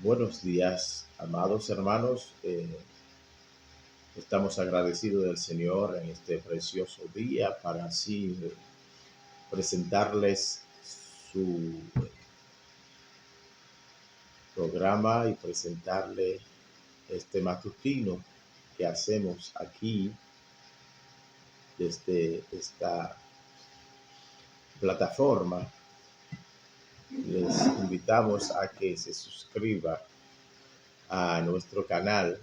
Buenos días, amados hermanos. Estamos agradecidos del Señor en este precioso día para así presentarles su programa y presentarle este matutino que hacemos aquí desde esta plataforma. Les invitamos a que se suscriba a nuestro canal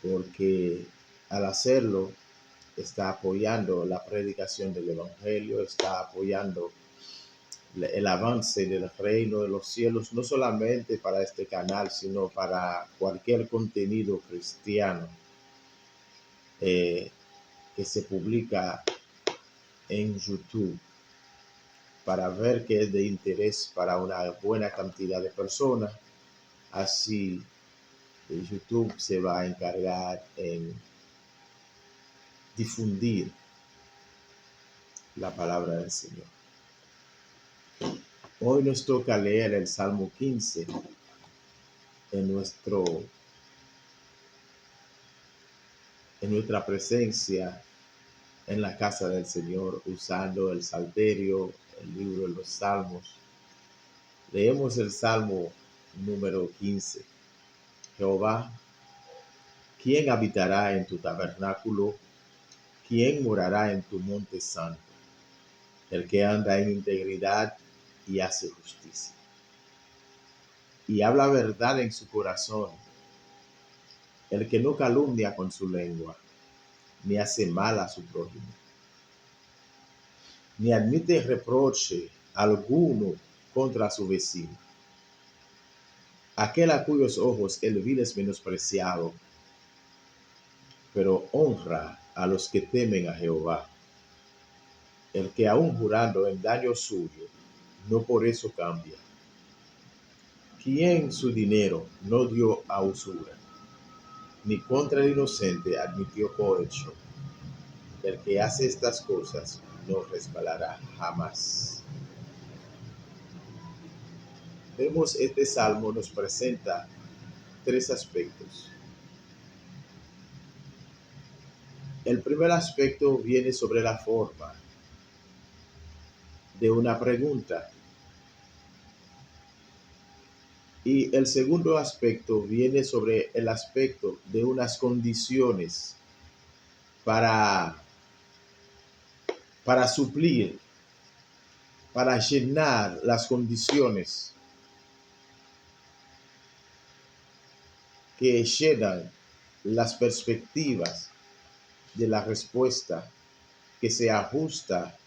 porque al hacerlo está apoyando la predicación del Evangelio, está apoyando el avance del reino de los cielos, no solamente para este canal, sino para cualquier contenido cristiano que se publica en YouTube, para ver que es de interés para una buena cantidad de personas. Así YouTube se va a encargar en difundir la palabra del Señor. Hoy nos toca leer el Salmo 15 en nuestra presencia en la casa del Señor, usando el Salterio, el libro de los Salmos. Leemos el Salmo número 15. Jehová, ¿quién habitará en tu tabernáculo? ¿Quién morará en tu monte santo? El que anda en integridad y hace justicia, y habla verdad en su corazón, el que no calumnia con su lengua, ni hace mal a su prójimo, ni admite reproche alguno contra su vecino. Aquel a cuyos ojos el vil es menospreciado, pero honra a los que temen a Jehová. El que aun jurando en daño suyo, no por eso cambia. Quien su dinero no dio a usura, ni contra el inocente admitió cohecho. El que hace estas cosas no resbalará jamás. Vemos este salmo nos presenta tres aspectos. El primer aspecto viene sobre la forma de una pregunta. Y el segundo aspecto viene sobre el aspecto de unas condiciones para suplir, para llenar las condiciones que llenan las perspectivas de la respuesta que se ajusta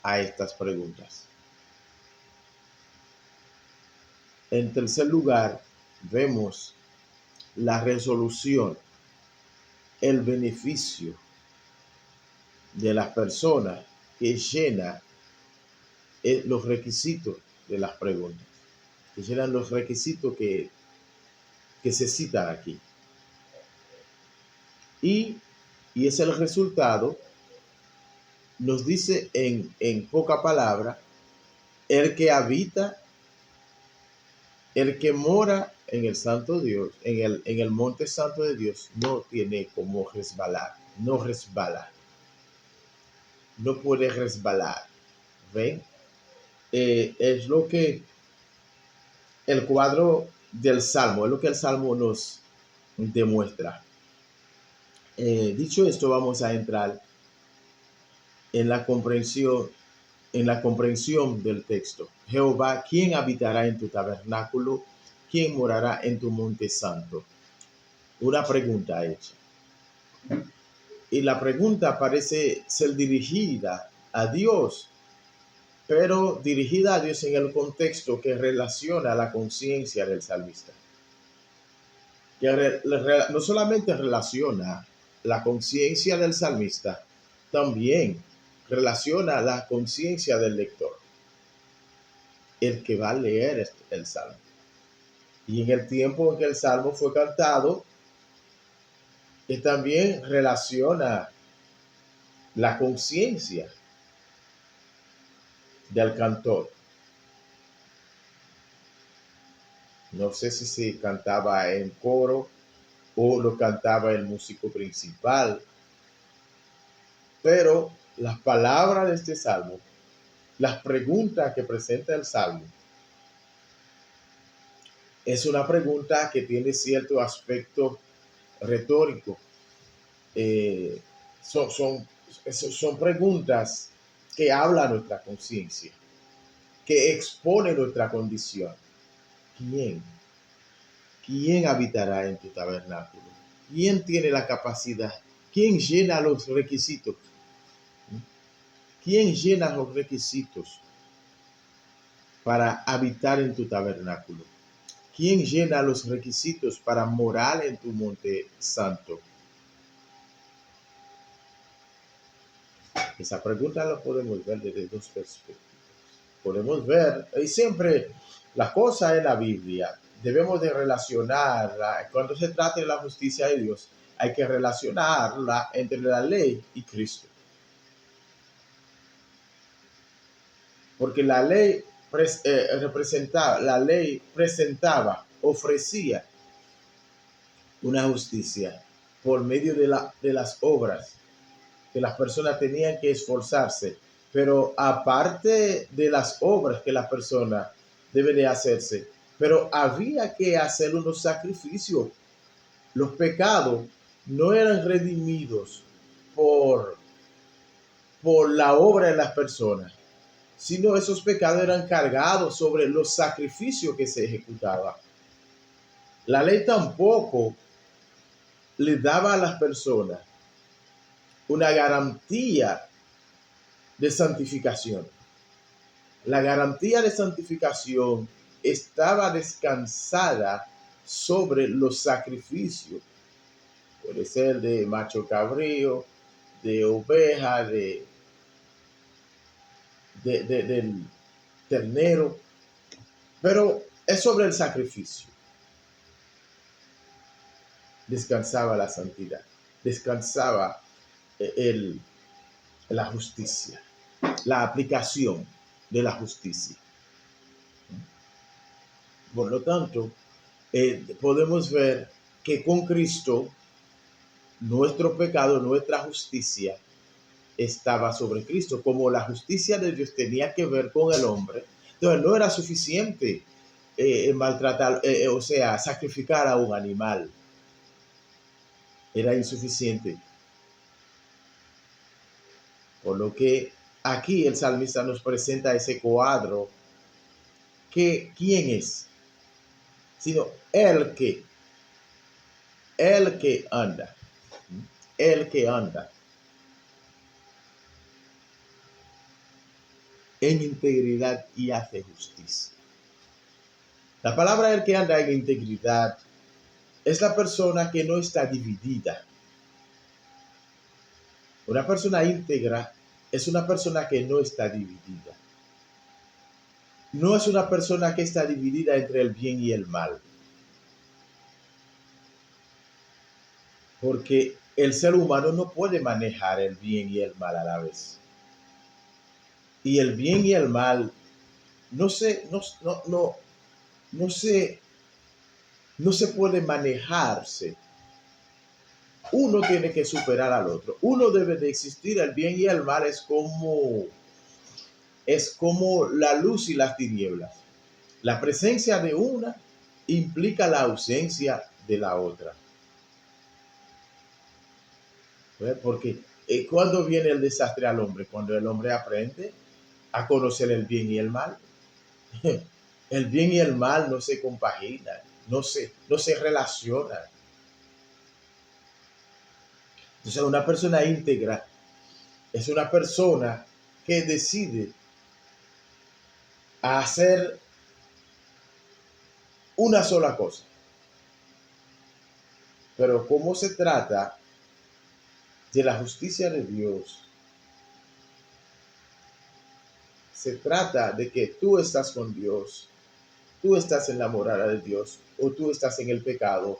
a estas preguntas. En tercer lugar, vemos la resolución, el beneficio de las personas que llena los requisitos de las preguntas, que llenan los requisitos que se citan aquí. Y es el resultado, nos dice en poca palabra, el que habita, el que mora en el santo Dios, en el monte santo de Dios, no tiene como resbalar, no resbala, no puede resbalar. ¿Ven? Es lo que el cuadro del Salmo, es lo que el Salmo nos demuestra. Dicho esto, vamos a entrar en la comprensión del texto. Jehová, ¿quién habitará en tu tabernáculo? ¿Quién morará en tu monte santo? Una pregunta hecha. Y la pregunta parece ser dirigida a Dios, pero dirigida a Dios en el contexto que relaciona la conciencia del salmista. Que no solamente relaciona la conciencia del salmista, también relaciona la conciencia del lector, el que va a leer el salmo. Y en el tiempo en que el salmo fue cantado, que también relaciona la conciencia del cantor. No sé si se cantaba en coro o lo cantaba el músico principal, pero las palabras de este salmo, las preguntas que presenta el salmo, es una pregunta que tiene cierto aspecto retórico. Eh, son, son, son preguntas que hablan nuestra conciencia, que expone nuestra condición. ¿Quién? ¿Quién habitará en tu tabernáculo? ¿Quién tiene la capacidad? ¿Quién llena los requisitos? ¿Quién llena los requisitos para habitar en tu tabernáculo? ¿Quién llena los requisitos para morar en tu monte santo? Esa pregunta la podemos ver desde dos perspectivas. Podemos ver, y siempre la cosa en la Biblia, debemos de relacionarla, cuando se trata de la justicia de Dios, hay que relacionarla entre la ley y Cristo. Porque la ley presentaba, ofrecía una justicia por medio de las obras que las personas tenían que esforzarse, pero aparte de las obras que la persona debe de hacerse, pero había que hacer unos sacrificios. Los pecados no eran redimidos por, por la obra de las personas, sino esos pecados eran cargados sobre los sacrificios que se ejecutaban. La ley tampoco le daba a las personas una garantía de santificación. La garantía de santificación estaba descansada sobre los sacrificios. Puede ser de macho cabrío, de oveja, del ternero, pero es sobre el sacrificio. Descansaba la santidad, descansaba el, la justicia, la aplicación de la justicia. Por lo tanto, podemos ver que con Cristo nuestro pecado, nuestra justicia estaba sobre Cristo. Como la justicia de Dios tenía que ver con el hombre, entonces no era suficiente maltratar, o sea, sacrificar a un animal. Era insuficiente. Por lo que aquí el salmista nos presenta ese cuadro que ¿quién es? Sino el que anda, el que anda en integridad y hace justicia. La palabra el que anda en integridad es la persona que no está dividida. Una persona íntegra es una persona que no está dividida. No es una persona que está dividida entre el bien y el mal. Porque el ser humano no puede manejar el bien y el mal a la vez. Y el bien y el mal no se, no se puede manejarse. Uno tiene que superar al otro. Uno debe de existir. El bien y el mal es como la luz y las tinieblas. La presencia de una implica la ausencia de la otra. Porque ¿cuándo viene el desastre al hombre? Cuando el hombre aprende a conocer el bien y el mal. El bien y el mal no se compaginan, no se relacionan. Entonces, una persona íntegra es una persona que decide hacer una sola cosa. Pero como se trata de la justicia de Dios, se trata de que tú estás con Dios, tú estás en la morada de Dios o tú estás en el pecado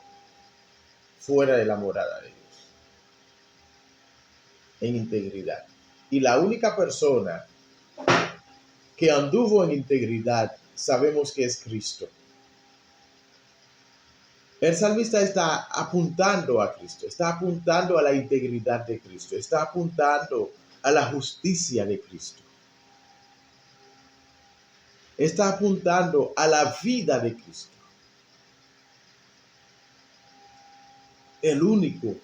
fuera de la morada de Dios, en integridad. Y la única persona que anduvo en integridad sabemos que es Cristo. El salmista está apuntando a Cristo, está apuntando a la integridad de Cristo, está apuntando a la justicia de Cristo, está apuntando a la vida de Cristo, el único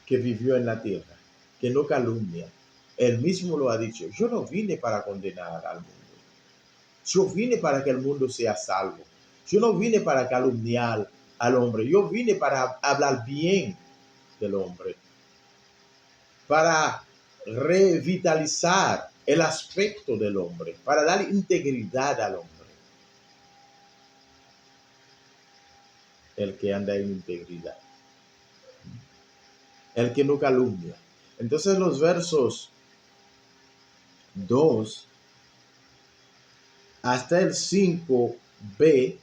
que vivió en la tierra, que no calumnia. Él mismo lo ha dicho, yo no vine para condenar al mundo, yo vine para que el mundo sea salvo, yo no vine para calumniar al hombre, yo vine para hablar bien del hombre, para revitalizar el aspecto del hombre, para dar integridad al hombre. El que anda en integridad, el que no calumnia. Entonces los versos 2 hasta el 5b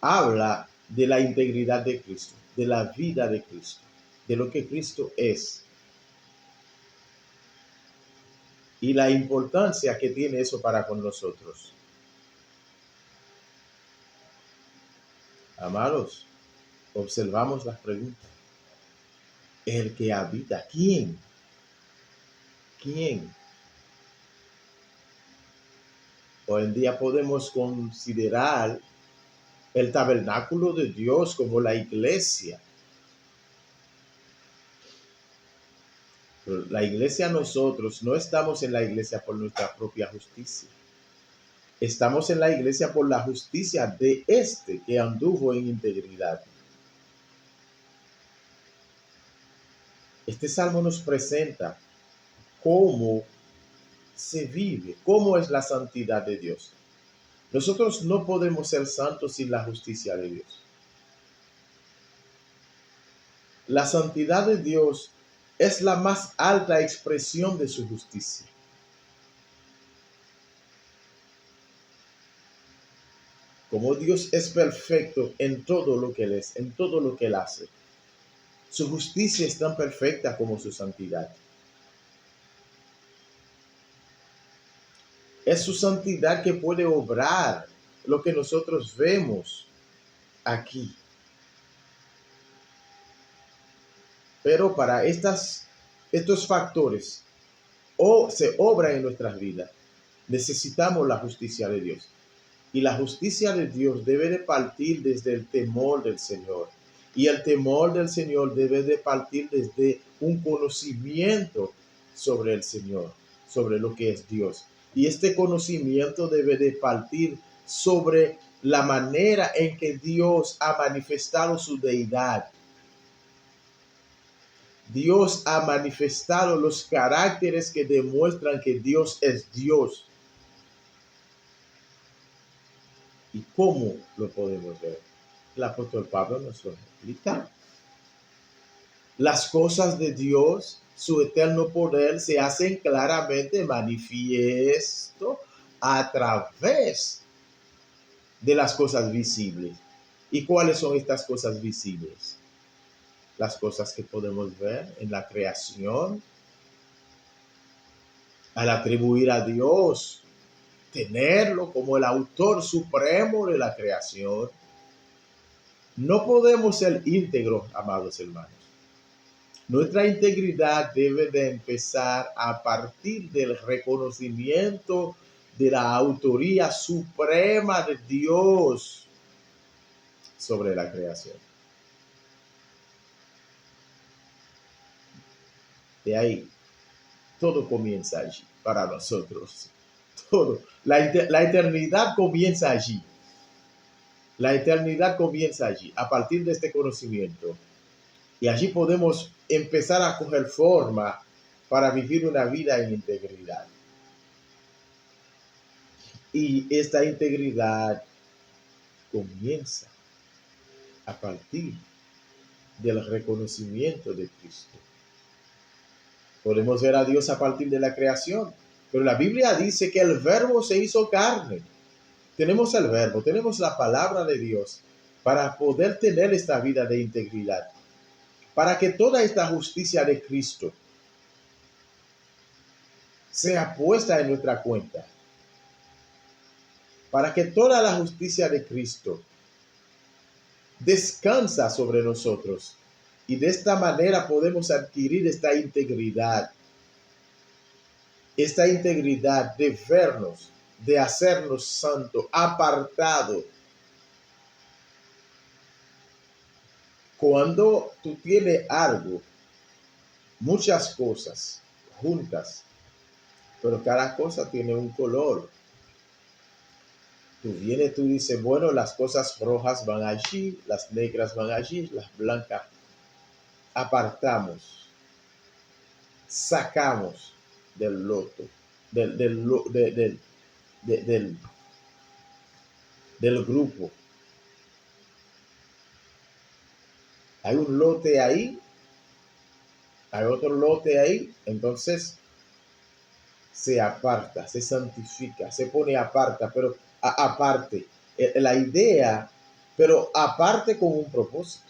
habla de la integridad de Cristo, de la vida de Cristo, de lo que Cristo es y la importancia que tiene eso para con nosotros. Amados, observamos las preguntas. El que habita, ¿quién? ¿Quién? Hoy en día podemos considerar el tabernáculo de Dios como la iglesia. Pero la iglesia, nosotros no estamos en la iglesia por nuestra propia justicia. Estamos en la iglesia por la justicia de este que anduvo en integridad. Este salmo nos presenta cómo se vive, cómo es la santidad de Dios. Nosotros no podemos ser santos sin la justicia de Dios. La santidad de Dios es la más alta expresión de su justicia. Como Dios es perfecto en todo lo que Él es, en todo lo que Él hace, su justicia es tan perfecta como su santidad. Es su santidad que puede obrar lo que nosotros vemos aquí. Pero para estos factores se obra en nuestras vidas, necesitamos la justicia de Dios. Y la justicia de Dios debe de partir desde el temor del Señor. Y el temor del Señor debe de partir desde un conocimiento sobre el Señor, sobre lo que es Dios. Y este conocimiento debe de partir sobre la manera en que Dios ha manifestado su deidad. Dios ha manifestado los caracteres que demuestran que Dios es Dios. ¿Y cómo lo podemos ver? El apóstol Pablo nos lo explica. Las cosas de Dios, su eterno poder, se hacen claramente manifiesto a través de las cosas visibles. ¿Y cuáles son estas cosas visibles? Las cosas que podemos ver en la creación. Al atribuir a Dios, tenerlo como el autor supremo de la creación, no podemos ser íntegros, amados hermanos. Nuestra integridad debe de empezar a partir del reconocimiento de la autoría suprema de Dios sobre la creación. De ahí, todo comienza allí para nosotros. Todo. La eternidad comienza allí. La eternidad comienza allí, a partir de este conocimiento. Y allí podemos empezar a coger forma para vivir una vida en integridad. Y esta integridad comienza a partir del reconocimiento de Cristo. Podemos ver a Dios a partir de la creación, pero la Biblia dice que el verbo se hizo carne. Tenemos el verbo, tenemos la palabra de Dios para poder tener esta vida de integridad, para que toda esta justicia de Cristo sea puesta en nuestra cuenta, para que toda la justicia de Cristo descansa sobre nosotros. Y de esta manera podemos adquirir esta integridad de vernos, de hacernos santo, apartado. Cuando tú tienes algo, muchas cosas juntas, pero cada cosa tiene un color. Tú vienes, tú dices, bueno, las cosas rojas van allí, las negras van allí, las blancas. Apartamos, sacamos del loto, del, del grupo. Hay un lote ahí, hay otro lote ahí, entonces se aparta, se santifica, se pone aparta, pero aparte. La idea, pero aparte con un propósito.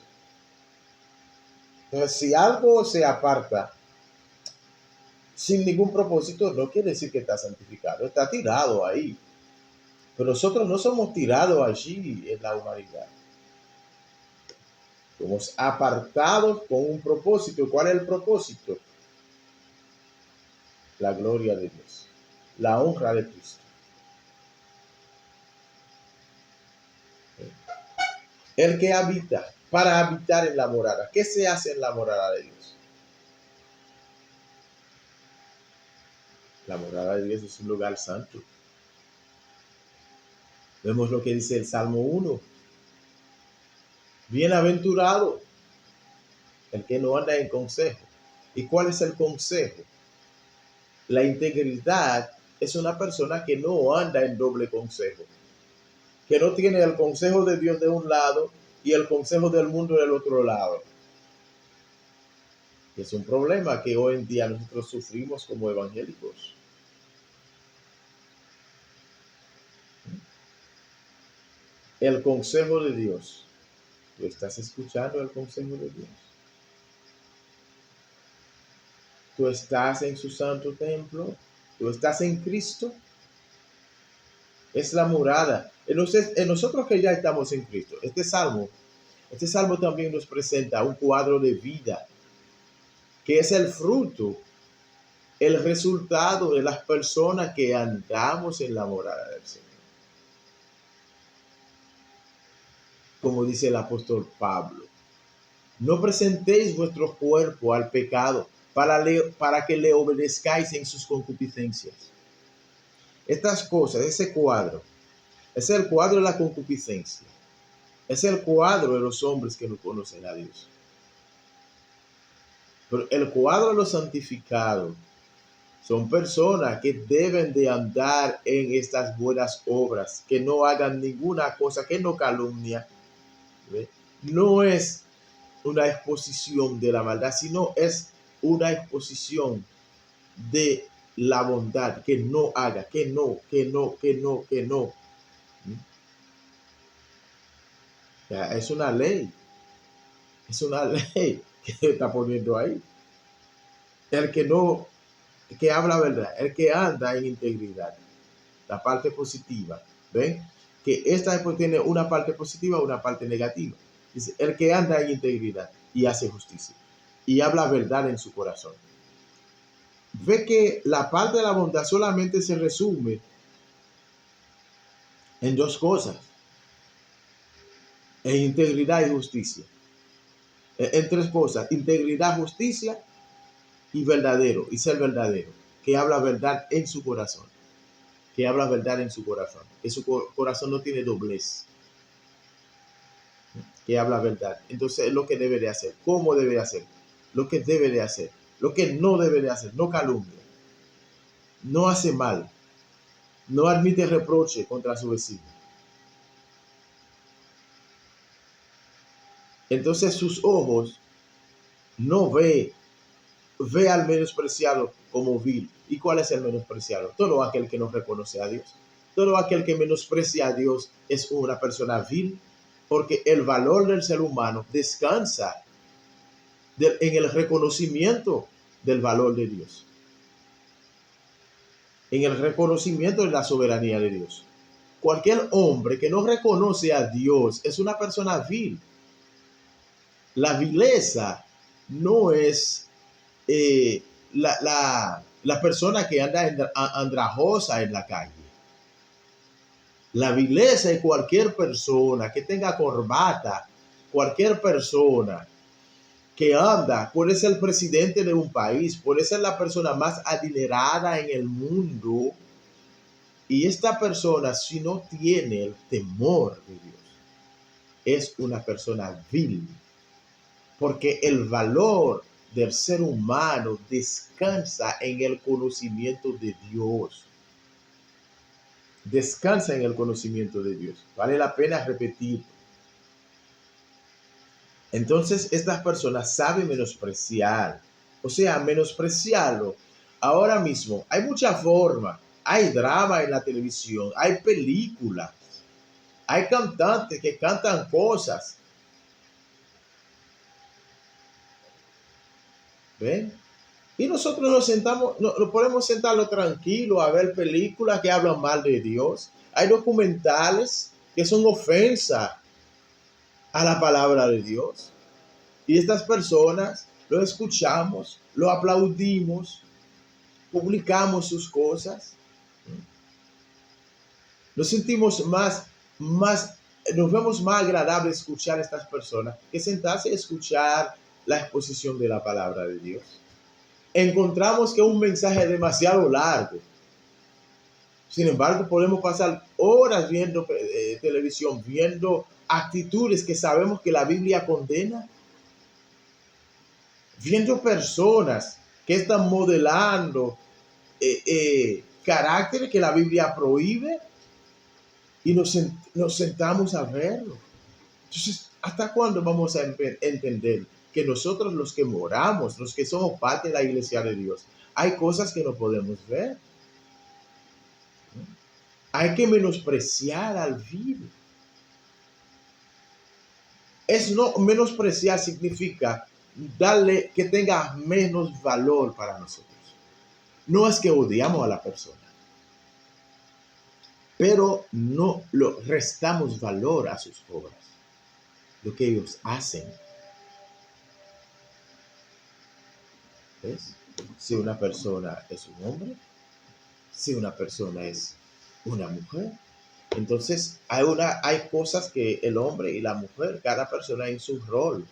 Entonces, si algo se aparta sin ningún propósito, no quiere decir que está santificado, está tirado ahí. Pero nosotros no somos tirados allí en la humanidad. Somos apartados con un propósito. ¿Cuál es el propósito? La gloria de Dios, la honra de Cristo. El que habita, para habitar en la morada. ¿Qué se hace en la morada de Dios? La morada de Dios es un lugar santo. Vemos lo que dice el Salmo 1. Bienaventurado el que no anda en consejo. ¿Y cuál es el consejo? La integridad es una persona que no anda en doble consejo, que no tiene el consejo de Dios de un lado y el consejo del mundo del otro lado. Es un problema que hoy en día nosotros sufrimos como evangélicos. El consejo de Dios. ¿Tú estás escuchando el consejo de Dios? ¿Tú estás en su santo templo? ¿Tú estás en Cristo? Es la morada. Entonces, en nosotros que ya estamos en Cristo, este salmo también nos presenta un cuadro de vida, que es el fruto, el resultado de las personas que andamos en la morada del Señor. Como dice el apóstol Pablo, no presentéis vuestro cuerpo al pecado para que le obedezcáis en sus concupiscencias. Estas cosas, ese cuadro, es el cuadro de la concupiscencia. Es el cuadro de los hombres que no conocen a Dios. Pero el cuadro de los santificados son personas que deben de andar en estas buenas obras, que no hagan ninguna cosa, que no calumnia. ¿Ve? No es una exposición de la maldad, sino es una exposición de la bondad, que no haga, que no. Ya, es una ley que está poniendo ahí. El que no, que habla verdad, el que anda en integridad, la parte positiva, ¿ven? Que esta después tiene una parte positiva y una parte negativa. Dice, el que anda en integridad y hace justicia y habla verdad en su corazón. Ve que la parte de la bondad solamente se resume en dos cosas, en integridad y justicia. En tres cosas, integridad, justicia y verdadero, y ser verdadero, que habla verdad en su corazón, que habla verdad en su corazón, que su corazón no tiene doblez, que habla verdad. Entonces es lo que debe de hacer, cómo debe de hacer, lo que debe de hacer, lo que no debe de hacer, no calumnia, no hace mal, no admite reproche contra su vecino. Entonces sus ojos no ve al menospreciado como vil. ¿Y cuál es el menospreciado? Todo aquel que no reconoce a Dios. Todo aquel que menosprecia a Dios es una persona vil, porque el valor del ser humano descansa en el reconocimiento del valor de Dios, en el reconocimiento de la soberanía de Dios. cualquier hombre que no reconoce a Dios es una persona vil. La vileza no es la persona que anda andrajosa en la calle. La vileza es cualquier persona que tenga corbata, cualquier persona que anda, puede ser el presidente de un país, puede ser la persona más adinerada en el mundo, y esta persona, si no tiene el temor de Dios, es una persona vil, porque el valor del ser humano descansa en el conocimiento de Dios. Descansa en el conocimiento de Dios. Vale la pena repetir. Entonces, estas personas saben menospreciar. O sea, menospreciarlo. Ahora mismo, hay mucha forma. Hay drama en la televisión, hay películas, hay cantantes que cantan cosas. ¿Ven? Y nosotros nos sentamos, no podemos sentarlo tranquilo a ver películas que hablan mal de Dios. Hay documentales que son ofensa a la palabra de Dios. Y estas personas lo escuchamos, lo aplaudimos, publicamos sus cosas. Nos sentimos nos vemos más agradable escuchar a estas personas que sentarse a escuchar la exposición de la palabra de Dios. Encontramos que es un mensaje demasiado largo. Sin embargo, podemos pasar horas viendo televisión, viendo actitudes que sabemos que la Biblia condena, viendo personas que están modelando caracteres que la Biblia prohíbe, y nos sentamos a verlo. Entonces, ¿hasta cuándo vamos a entender que nosotros, los que moramos, los que somos parte de la iglesia de Dios, hay cosas que no podemos ver? Hay que menospreciar al vil. Menospreciar significa darle que tenga menos valor para nosotros. No es que odiamos a la persona, pero no lo restamos valor a sus obras, lo que ellos hacen. ¿Ves? Si una persona es un hombre, si una persona es una mujer, entonces hay cosas que el hombre y la mujer, cada persona en su rol,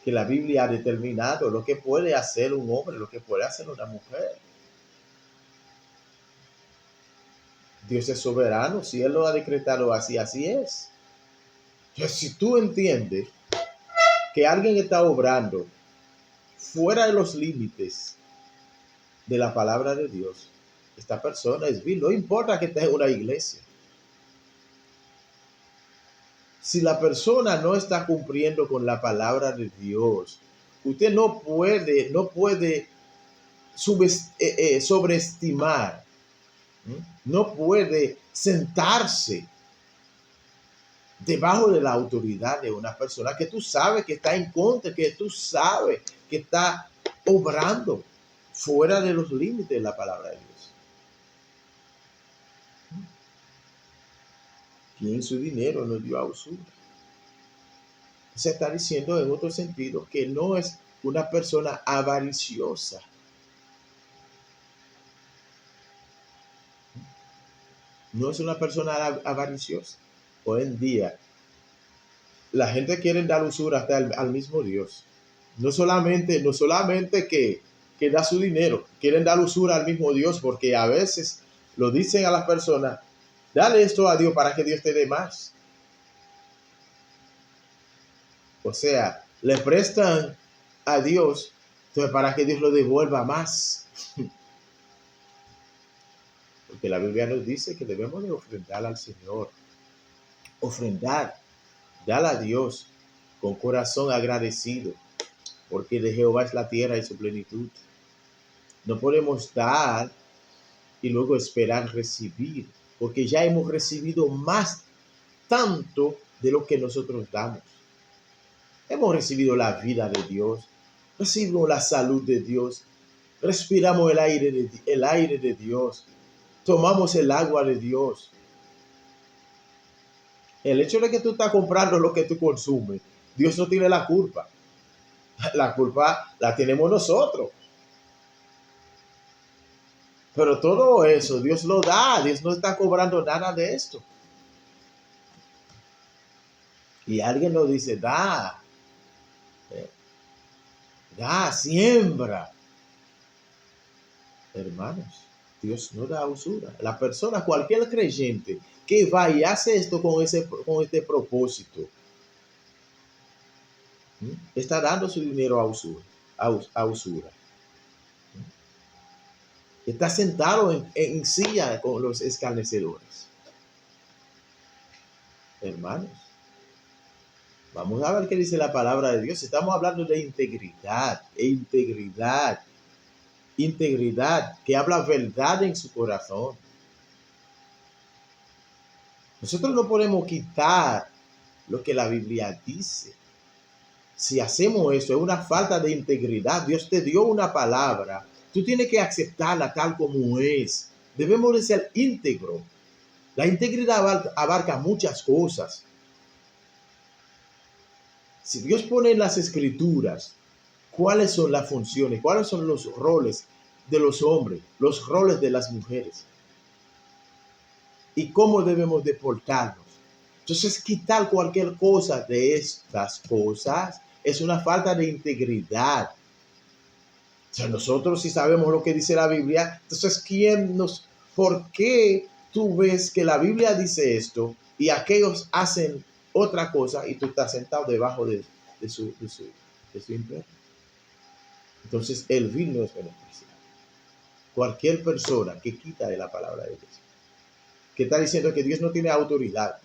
que la Biblia ha determinado lo que puede hacer un hombre, lo que puede hacer una mujer. Dios es soberano, si Él lo ha decretado así, así es. Entonces, si tú entiendes que alguien está obrando fuera de los límites de la palabra de Dios, esta persona es vil, no importa que esté en una iglesia. Si la persona no está cumpliendo con la palabra de Dios, usted no puede sobreestimar, no puede sentarse debajo de la autoridad de una persona que tú sabes que está en contra, que tú sabes que está obrando fuera de los límites de la palabra de Dios. ¿Quién su dinero no dio a usura? Se está diciendo en otro sentido que no es una persona avariciosa. No es una persona avariciosa. Hoy en día, la gente quiere dar usura hasta al mismo Dios. No solamente que da su dinero, quieren dar usura al mismo Dios, porque a veces lo dicen a las personas, dale esto a Dios para que Dios te dé más. O sea, le prestan a Dios para que Dios lo devuelva más. Porque la Biblia nos dice que debemos de ofrendar al Señor. Ofrendar, dar a Dios con corazón agradecido, porque de Jehová es la tierra y su plenitud. No podemos dar y luego esperar recibir, porque ya hemos recibido más tanto de lo que nosotros damos. Hemos recibido la vida de Dios, recibimos la salud de Dios, respiramos el aire de Dios. tomamos el agua de Dios. El hecho de que tú estás comprando lo que tú consumes, Dios no tiene la culpa. La culpa la tenemos nosotros. Pero todo eso Dios lo da. Dios no está cobrando nada de esto. Y alguien nos dice, eh, siembra. Hermanos, Dios no da usura. La persona, cualquier creyente que va y hace esto con este propósito, está dando su dinero a usura. A usura. Está sentado en silla con los escarnecedores. Hermanos, vamos a ver qué dice la palabra de Dios. Estamos hablando de integridad, integridad, que habla verdad en su corazón. Nosotros no podemos quitar lo que la Biblia dice. Si hacemos eso, es una falta de integridad. Dios te dio una palabra. Tú tienes que aceptarla tal como es. Debemos de ser íntegros. La integridad abarca muchas cosas. Si Dios pone en las escrituras cuáles son las funciones, cuáles son los roles de los hombres, los roles de las mujeres y cómo debemos de portarnos. Entonces, quitar cualquier cosa de estas cosas es una falta de integridad. O sea, nosotros si sabemos lo que dice la Biblia, entonces, ¿por qué tú ves que la Biblia dice esto y aquellos hacen otra cosa y tú estás sentado debajo de su imperio? Entonces, el vil no es beneficiado. Cualquier persona que quita de la palabra de Dios, que está diciendo que Dios no tiene autoridad,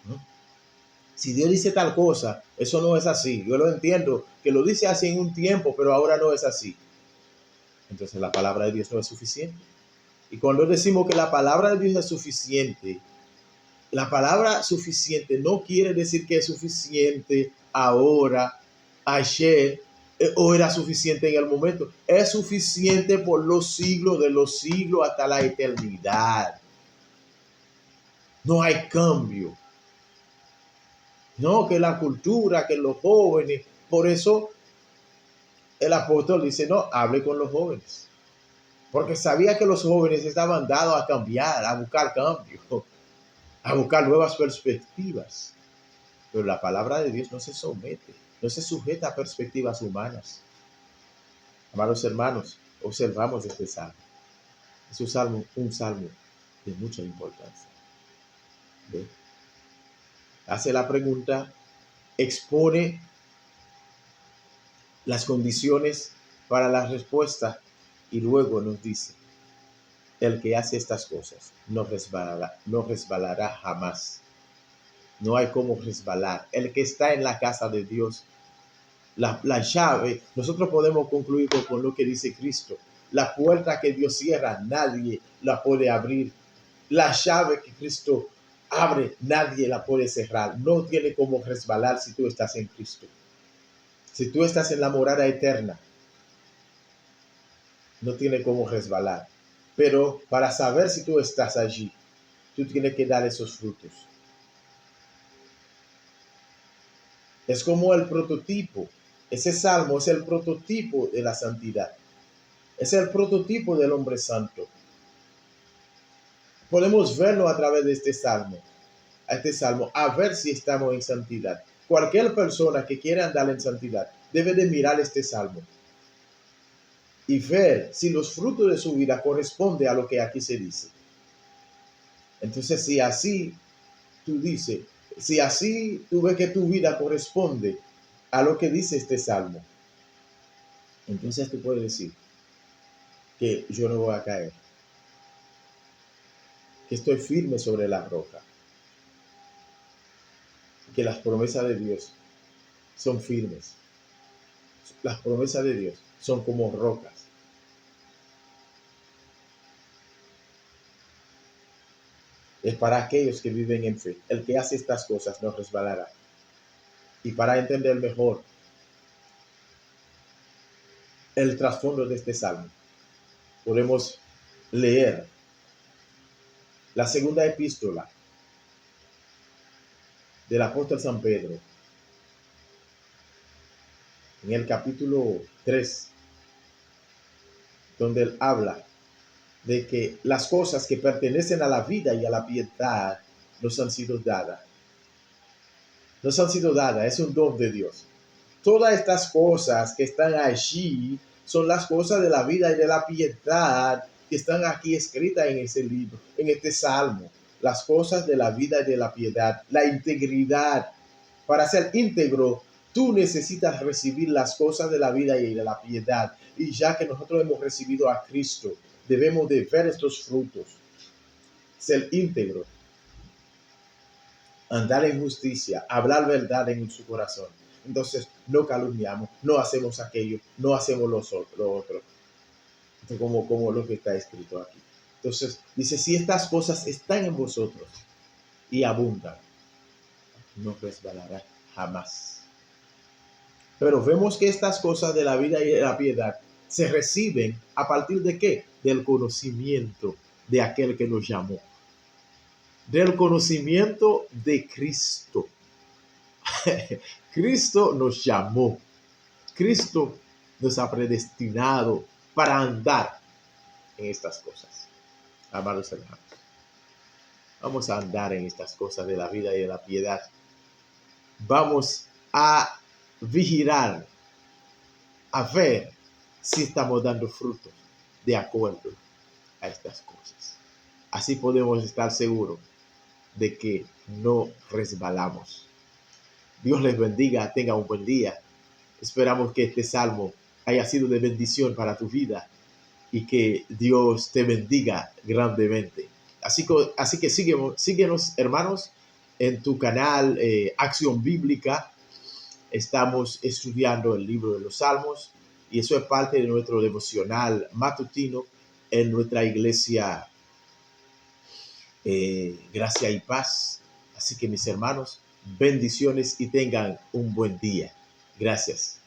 ¿no? Si Dios dice tal cosa, eso no es así. Yo lo entiendo, que lo dice así en un tiempo, pero ahora no es así. Entonces la palabra de Dios no es suficiente. Y cuando decimos que la palabra de Dios es suficiente, la palabra suficiente no quiere decir que es suficiente ahora, ayer, o era suficiente en el momento. Es suficiente por los siglos de los siglos hasta la eternidad. No hay cambio. No, que la cultura, que los jóvenes. Por eso el apóstol dice, no, hable con los jóvenes. Porque sabía que los jóvenes estaban dados a cambiar, a buscar cambio, a buscar nuevas perspectivas. Pero la palabra de Dios no se somete, no se sujeta a perspectivas humanas. Amados hermanos, observamos este salmo. Es un salmo de mucha importancia. ¿Ve? Hace la pregunta, expone las condiciones para la respuesta y luego nos dice, el que hace estas cosas no resbalará jamás. No hay cómo resbalar. El que está en la casa de Dios, la llave, nosotros podemos concluir con lo que dice Cristo. La puerta que Dios cierra, nadie la puede abrir. La llave que Cristo abre, nadie la puede cerrar. No tiene cómo resbalar si tú estás en Cristo. Si tú estás en la morada eterna, no tiene cómo resbalar. Pero para saber si tú estás allí, tú tienes que dar esos frutos. Es como el prototipo. Ese salmo es el prototipo de la santidad. Es el prototipo del hombre santo. Podemos verlo a través de este salmo. A ver si estamos en santidad. Cualquier persona que quiera andar en santidad debe de mirar este salmo y ver si los frutos de su vida corresponden a lo que aquí se dice. Entonces, si así tú ves que tu vida corresponde a lo que dice este salmo, entonces tú puedes decir que yo no voy a caer, que estoy firme sobre la roca, que las promesas de Dios son firmes. Las promesas de Dios son como rocas. Es para aquellos que viven en fe. El que hace estas cosas no resbalará. Y para entender mejor el trasfondo de este salmo, podemos leer La segunda epístola del apóstol San Pedro, en el capítulo 3, donde él habla de que las cosas que pertenecen a la vida y a la piedad nos han sido dadas. Nos han sido dadas, es un don de Dios. Todas estas cosas que están allí son las cosas de la vida y de la piedad que están aquí escritas en ese libro, en este salmo. Las cosas de la vida y de la piedad, la integridad. Para ser íntegro, tú necesitas recibir las cosas de la vida y de la piedad. Y ya que nosotros hemos recibido a Cristo, debemos de ver estos frutos. Ser íntegro, andar en justicia, hablar verdad en su corazón. Entonces, no calumniamos, no hacemos aquello, no hacemos lo otro. Entonces, como lo que está escrito aquí. Entonces, dice, si estas cosas están en vosotros y abundan, no resbalará jamás. Pero vemos que estas cosas de la vida y de la piedad se reciben a partir de ¿qué? Del conocimiento de aquel que nos llamó. Del conocimiento de Cristo. Cristo nos llamó. Cristo nos ha predestinado para andar en estas cosas. Amados hermanos, vamos a andar en estas cosas de la vida y de la piedad. Vamos a vigilar, a ver si estamos dando frutos de acuerdo a estas cosas. Así podemos estar seguros de que no resbalamos. Dios les bendiga, tenga un buen día. Esperamos que este salmo haya sido de bendición para tu vida y que Dios te bendiga grandemente. Así que síguenos, hermanos, en tu canal Acción Bíblica. Estamos estudiando el libro de los Salmos y eso es parte de nuestro devocional matutino en nuestra iglesia Gracia y Paz. Así que mis hermanos, bendiciones y tengan un buen día. Gracias.